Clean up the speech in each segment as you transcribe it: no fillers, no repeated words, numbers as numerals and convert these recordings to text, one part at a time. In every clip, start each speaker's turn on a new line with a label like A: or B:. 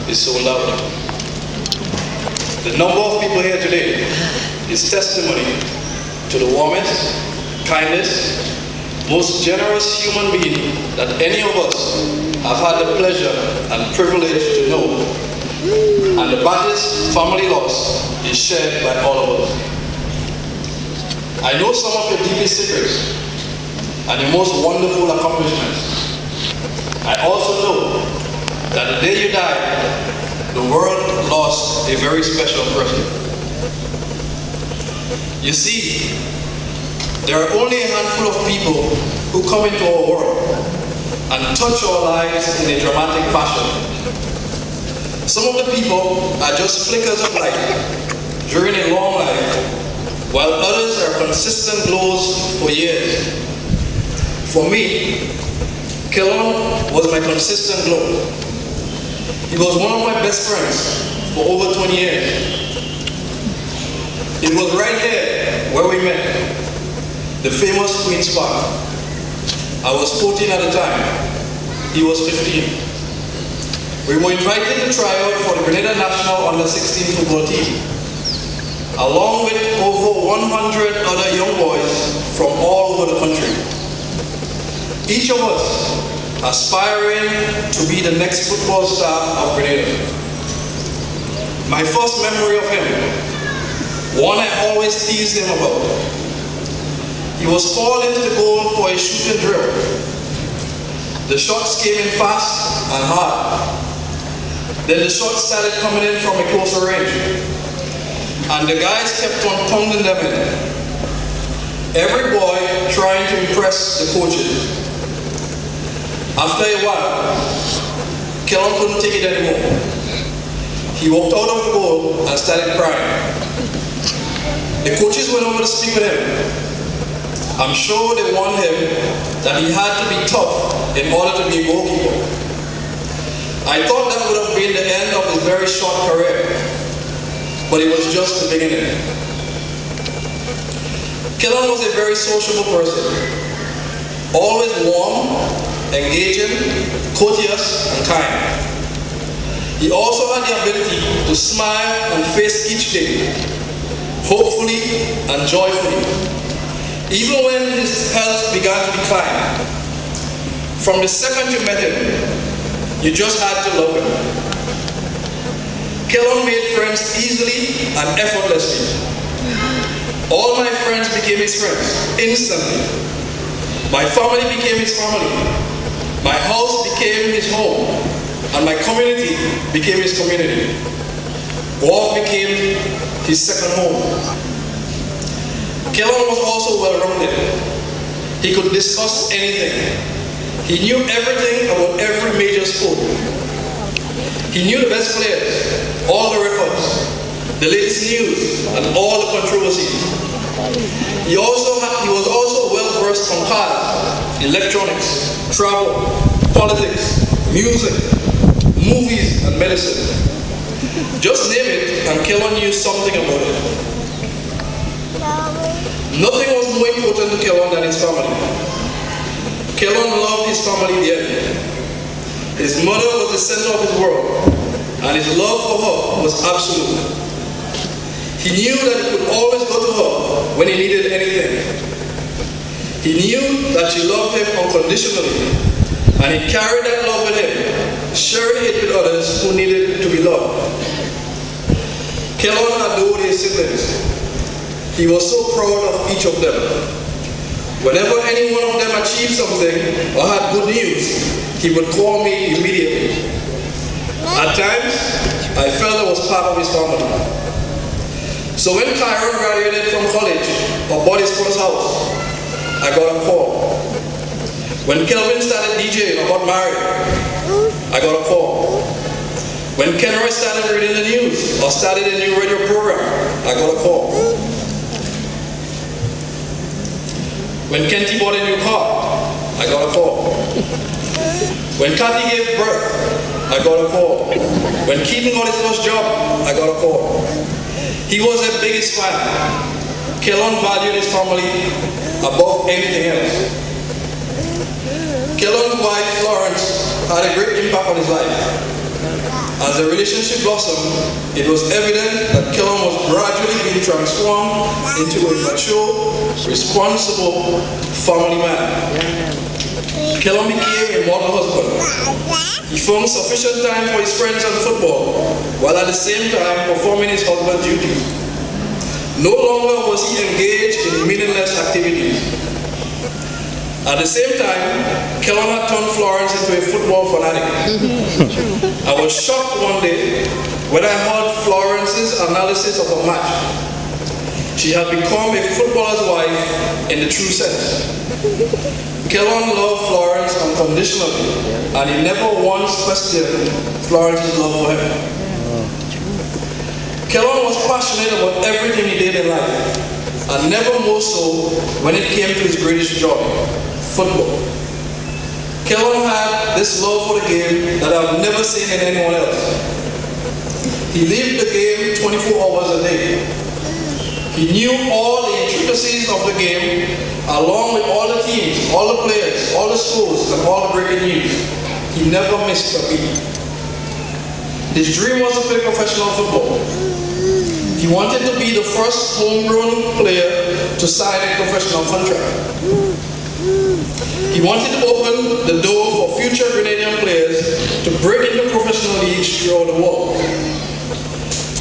A: is so loud. The number of people here today is testimony to the warmest, kindest, most generous human being that any of us have had the pleasure and privilege to know. And the baddest family loss is shared by all of us. I know some of your deepest secrets and your most wonderful accomplishments. I also know that the day you died, the world lost a very special person. You see, there are only a handful of people who come into our world and touch our lives in a dramatic fashion. Some of the people are just flickers of light during a long life, while others are consistent glows for years. For me, Kelon was my consistent glow. He was one of my best friends for over 20 years. It was right here where we met, the famous Queen's Park. I was 14 at the time. He was 15. We were invited to try out for the Grenada National Under-16 football team, along with over 100 other young boys from all over the country. Each of us aspiring to be the next football star of Grenada. My first memory of him, one I always teased him about. He was called into the goal for a shooting drill. The shots came in fast and hard. Then the shots started coming in from a closer range. And the guys kept on pounding them in. Every boy trying to impress the coaches. After a while, Kelon couldn't take it anymore. He walked out of the goal and started crying. The coaches went over to speak with him. I'm sure they warned him that he had to be tough in order to be a goalkeeper. I thought that would have been the end of his very short career, but it was just the beginning. Kelon was a very sociable person, always warm, engaging, courteous, and kind. He also had the ability to smile and face each day, hopefully and joyfully, even when his health began to decline. From the second you met him, you just had to love him. Kelon made friends easily and effortlessly. All my friends became his friends instantly. My family became his family. My house became his home. And my community became his community. Golf became his second home. Kelon was also well-rounded. He could discuss anything. He knew everything about every major sport. He knew the best players, all the records, the latest news, and all the controversies. He was also well-versed on cars, electronics, travel, politics, music, movies, and medicine. Just name it, and Kelon knew something about it. Nothing was more important to Kelon than his family. Kelon loved his family dearly. His mother was the center of his world, and his love for her was absolute. He knew that he could always go to her when he needed anything. He knew that she loved him unconditionally, and he carried that love with him, sharing it with others who needed to be loved. Kelon adored his siblings. He was so proud of each of them. Whenever any one of them achieved something or had good news, he would call me immediately. At times, I felt I was part of his family. So when Kyron graduated from college or bought his first house, I got a call. When Kelvin started DJing or got married, I got a call. When Kenroy started reading the news or started a new radio program, I got a call. When Kenty bought a new car, I got a call. When Kathy gave birth, I got a call. When Keaton got his first job, I got a call. He was their biggest fan. Kelon valued his family above anything else. Kelon's wife, Florence, had a great impact on his life. As the relationship blossomed, it was evident that Kellon was gradually being transformed into a mature, responsible family man. Kellon became a model husband. He found sufficient time for his friends and football, while at the same time performing his husband duties. No longer was he engaged in meaningless activities. At the same time, Kellon had turned Florence into a football fanatic. I was shocked one day when I heard Florence's analysis of a match. She had become a footballer's wife in the true sense. Kellon loved Florence unconditionally, and he never once questioned Florence's love for him. Kellon was passionate about everything he did in life, and never more so when it came to his greatest joy, football. Kellon had this love for the game that I've never seen in anyone else. He lived the game 24 hours a day. He knew all the intricacies of the game, along with all the teams, all the players, all the scores, and all the breaking news. He never missed a beat. His dream was to play professional football. He wanted to be the first homegrown player to sign a professional contract. He wanted to open the door for future Grenadian players to break into professional leagues throughout the world.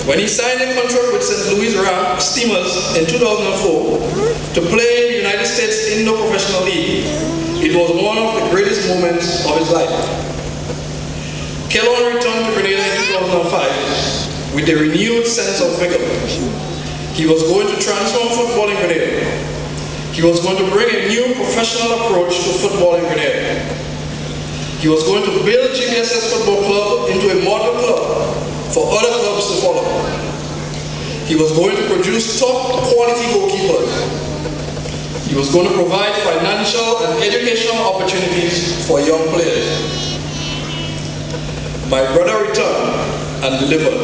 A: When he signed a contract with St. Louis Rams Steamers in 2004 to play in the United States Indo-Professional League, it was one of the greatest moments of his life. Kellon returned to Grenada in 2005 with a renewed sense of vigor. He was going to transform football in Grenada. He was going to bring a new professional approach to football in Grenada. He was going to build GBSS Football Club into a model club for other clubs to follow. He was going to produce top quality goalkeepers. He was going to provide financial and educational opportunities for young players. My brother returned and delivered.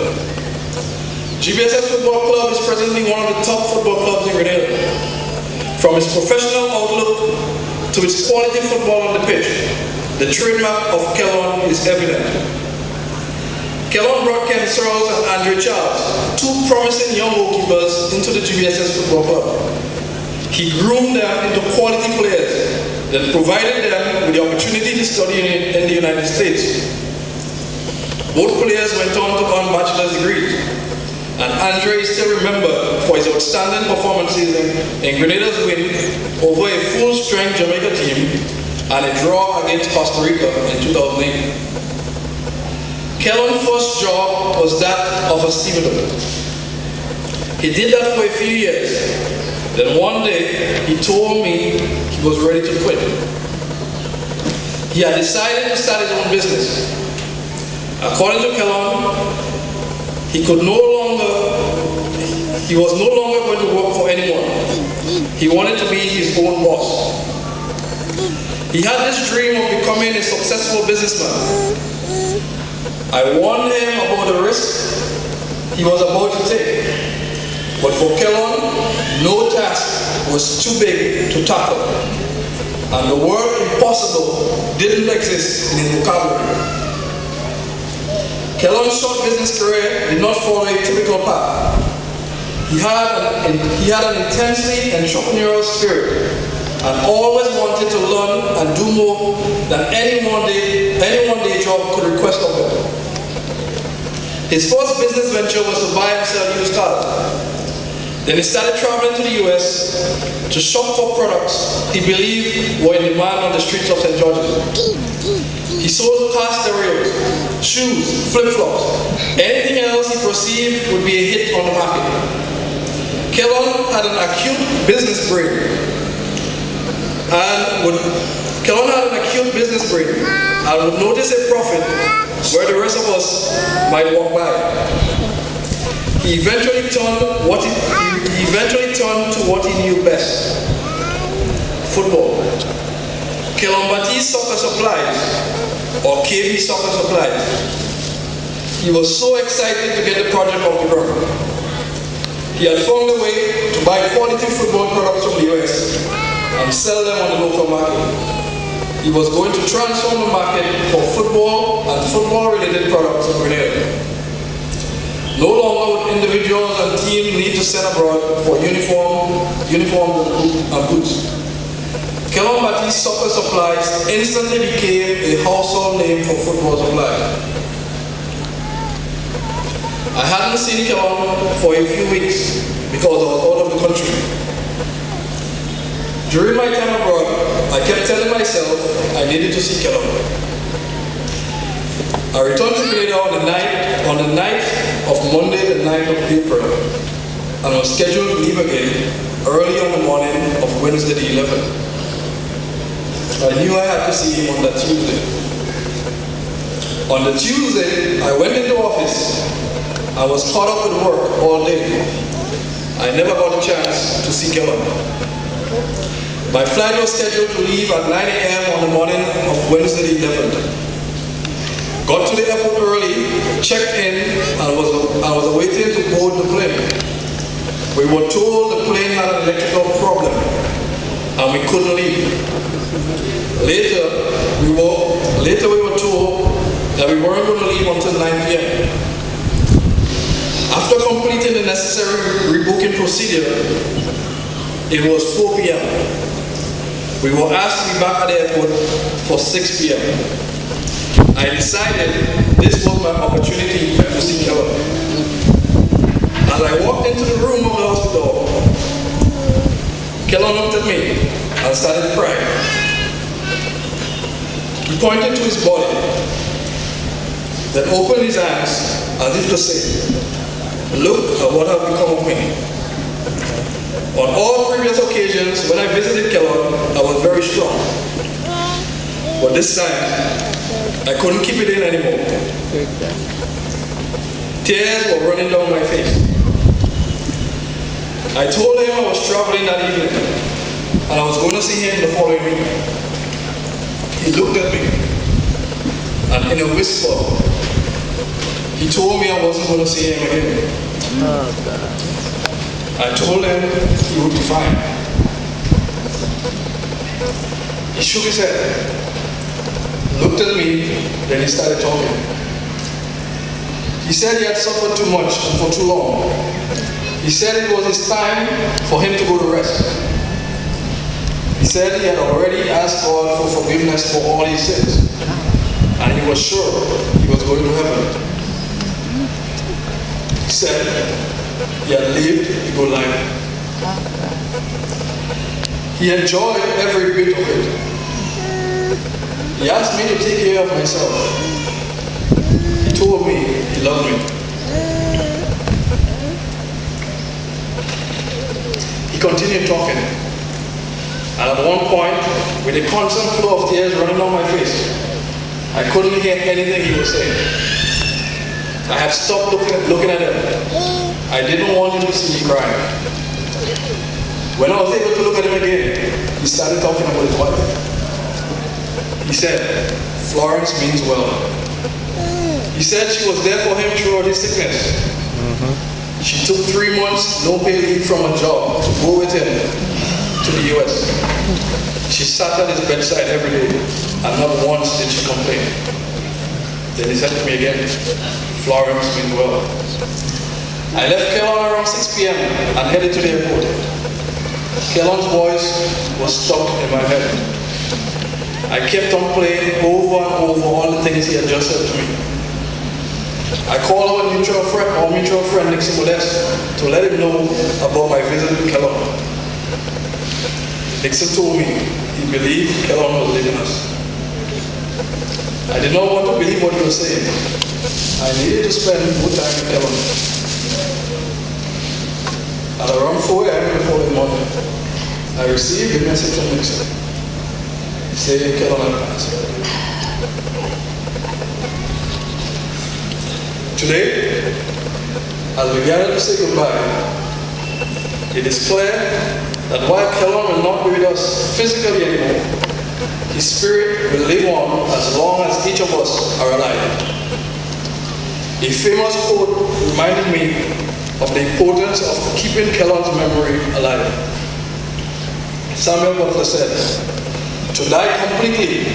A: GBSS Football Club is presently one of the top football clubs in Grenada. From its professional outlook to its quality football on the pitch, the trademark of Kellon is evident. Kellon brought Ken Searles and Andre Charles, two promising young goalkeepers, into the GBSS Football Club. He groomed them into quality players, then provided them with the opportunity to study in the United States. Both players went on to earn bachelor's degrees, and Andre is still remembered for his outstanding performances in Grenada's win over a full-strength Jamaica team and a draw against Costa Rica in 2008. Kellon's first job was that of a stevedore. He did that for a few years. Then one day, he told me he was ready to quit. He had decided to start his own business. According to Kellon, he was no longer going to work for anyone. He wanted to be his own boss. He had this dream of becoming a successful businessman. I warned him about the risk he was about to take. But for Kellon, no task was too big to tackle. And the word impossible didn't exist in his vocabulary. Kellon's short business career did not follow a typical path. He had an intensely entrepreneurial spirit and always wanted to learn and do more than any one day job could request of him. His first business venture was to buy and sell used cars. Then he started traveling to the US to shop for products he believed were in demand on the streets of St. George's. He sold car stereos, shoes, flip-flops, anything else he perceived would be a hit on the market. Kellon had an acute business brain and would notice a profit where the rest of us might walk by. He eventually turned to what he knew best: football. Kellon Baptiste Soccer Supplies, or KB Soccer Supplies. He was so excited to get the project off the ground. He had found a way to buy quality football products from the US and sell them on the local market. he was going to transform the market for football and football-related products in Grenada. No longer would individuals and teams need to send abroad for uniforms and boots. Kellogg Baptiste Soccer Supplies instantly became a household name for football supply. I hadn't seen Kellogg for a few weeks because I was out of the country. During my time abroad, I kept telling myself I needed to see Kellogg. I returned to Grenada on the night of Monday, the 9th of April, and was scheduled to leave again early on the morning of Wednesday, the 11th. I knew I had to see him on that Tuesday. On the Tuesday, I went into office. I was caught up with work all day. I never got a chance to see Kellogg. My flight was scheduled to leave at 9 a.m. on the morning of Wednesday, the 11th. Got to the airport early, checked in, and was awaiting to board the plane. We were told the plane had an electrical problem, and we couldn't leave. Later, we were told that we weren't going to leave until 9 p.m. After completing the necessary rebooking procedure, it was 4 p.m. We were asked to be back at the airport for 6 p.m. I decided this was my opportunity to see Kellogg. As I walked into the room of the hospital, Kellogg looked at me and started crying. He pointed to his body, then opened his hands as if to say, "Look at what has become of me." On all previous occasions when I visited Kellogg, I was very strong. But this time, I couldn't keep it in anymore. Tears were running down my face. I told him I was traveling that evening, and I was going to see him the following week. He looked at me, and in a whisper, he told me I wasn't going to see him again. I told him he would be fine. He shook his head, looked at me, then he started talking. He said he had suffered too much and for too long. He said it was his time for him to go to rest. He said he had already asked God for forgiveness for all his sins, and he was sure he was going to heaven. He said he had lived a good life. He enjoyed every bit of it. He asked me to take care of myself. He told me he loved me. He continued talking. And at one point, with a constant flow of tears running down my face, I couldn't hear anything he was saying. I had stopped looking at him. I didn't want him to see me crying. When I was able to look at him again, he started talking about his wife. He said, "Florence means well." He said she was there for him throughout his sickness. She took 3 months no pay leave from a job to go with him to the US. She sat at his bedside every day, and not once did she complain. Then he said to me again, "Florence means well." I left Kellogg around 6 p.m. and headed to the airport. Kellogg's voice was stuck in my head. I kept on playing over and over all the things he had just said to me. I called our mutual friend Nixon Modeste to let him know about my visit to Kellogg. Nixon told me he believed Kellogg was leaving us. I did not want to believe what he was saying. I needed to spend more time with Kellogg. At around 4 a.m. the following morning, I received a message from Nixon saying Kellogg had passed. Today, as we gather to say goodbye, it is clear that while Kellogg will not be with us physically anymore, his spirit will live on as long as each of us are alive. A famous quote reminded me of the importance of keeping Kellogg's memory alive. Samuel Butler said, To die completely,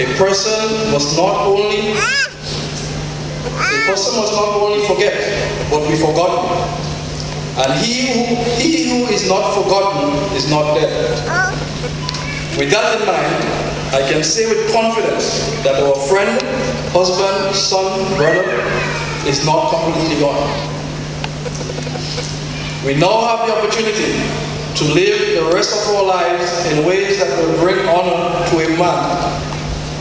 A: a person must not only forget, but be forgotten. And he who is not forgotten is not dead. With that in mind, I can say with confidence that our friend, husband, son, brother is not completely gone. We now have the opportunity to live the rest of our lives in ways that will bring honor to a man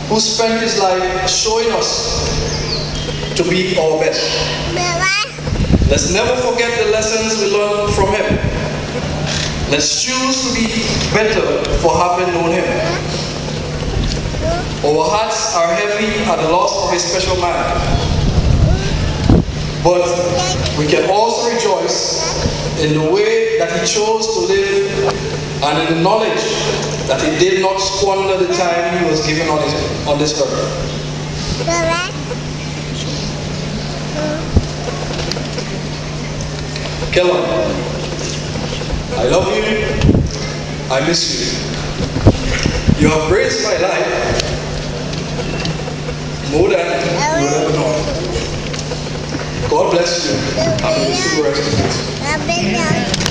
A: who spent his life showing us to be our best. Let's never forget the lessons we learned from him. Let's choose to be better for having known him. Our hearts are heavy at the loss of a special man, but we can also rejoice in the way that he chose to live and in the knowledge that he did not squander the time he was given on this earth. Kellan, I love you, I miss you. You have graced my life more than you will ever know. God bless you, and may the rest of it.